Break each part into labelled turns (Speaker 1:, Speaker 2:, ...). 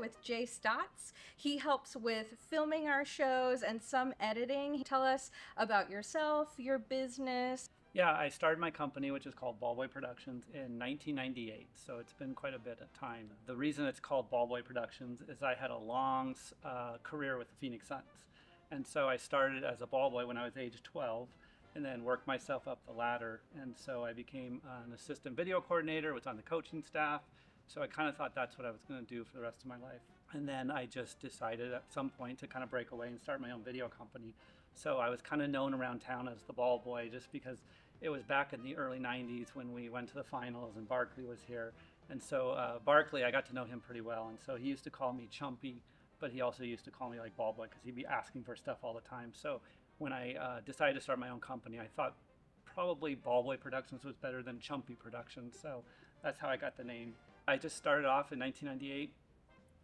Speaker 1: with Jae Staats. He helps with filming our shows and some editing. Tell us about yourself, your business.
Speaker 2: Yeah, I started my company, which is called BallBoy Productions, in 1998, so it's been quite a bit of time. The reason it's called BallBoy Productions is I had a long career with the Phoenix Suns. And so I started as a ball boy when I was age 12 and then worked myself up the ladder. And so I became an assistant video coordinator, was on the coaching staff. So I kind of thought that's what I was going to do for the rest of my life. And then I just decided at some point to kind of break away and start my own video company. So I was kind of known around town as the ball boy just because it was back in the early 90s when we went to the finals and Barkley was here. And so Barkley, I got to know him pretty well. And so he used to call me Chumpy, but he also used to call me like ball boy because he'd be asking for stuff all the time. So when I decided to start my own company, I thought probably BallBoy Productions was better than Chumpy Productions. So that's how I got the name. I just started off in 1998.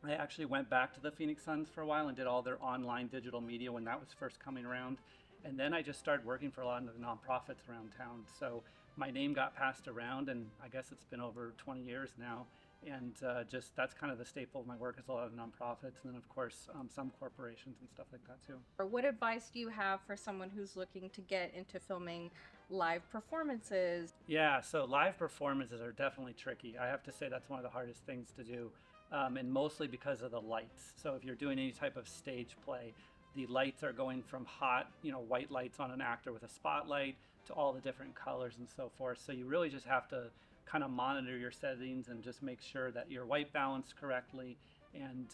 Speaker 2: I actually went back to the Phoenix Suns for a while and did all their online digital media when that was first coming around. And then I just started working for a lot of the nonprofits around town. So my name got passed around, and I guess it's been over 20 years now. And just that's kind of the staple of my work is a lot of nonprofits, and then of course some corporations and stuff like that too.
Speaker 1: Or what advice do you have for someone who's looking to get into filming live performances?
Speaker 2: Yeah, so live performances are definitely tricky. I have to say that's one of the hardest things to do, and mostly because of the lights. So if you're doing any type of stage play, the lights are going from hot, white lights on an actor with a spotlight to all the different colors and so forth. So you really just have to kind of monitor your settings and just make sure that you're white balanced correctly. And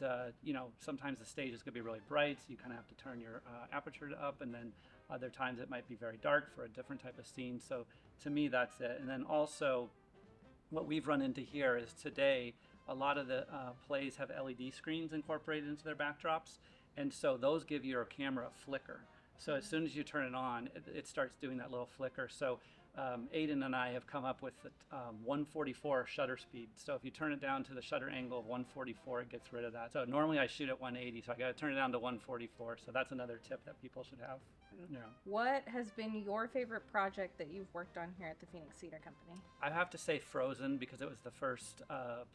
Speaker 2: sometimes the stage is going to be really bright, so you kind of have to turn your aperture up, and then other times it might be very dark for a different type of scene. So to me, that's it. And then also what we've run into here is today a lot of the plays have LED screens incorporated into their backdrops, and so those give your camera a flicker. So as soon as you turn it on, it starts doing that little flicker. So Aiden and I have come up with the 144 shutter speed. So if you turn it down to the shutter angle of 144, it gets rid of that. So normally I shoot at 180, so I got to turn it down to 144. So that's another tip that people should have. Yeah.
Speaker 1: What has been your favorite project that you've worked on here at the Phoenix Theater Company?
Speaker 2: I have to say Frozen, because it was the first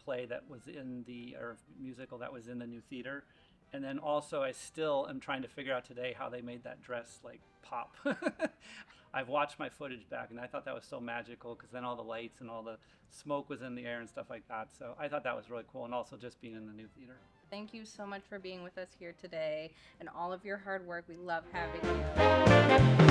Speaker 2: play that was or musical that was in the new theater. And then also I still am trying to figure out today how they made that dress like pop. I've watched my footage back and I thought that was so magical because then all the lights and all the smoke was in the air and stuff like that. So I thought that was really cool, and also just being in the new theater.
Speaker 1: Thank you so much for being with us here today and all of your hard work. We love having you.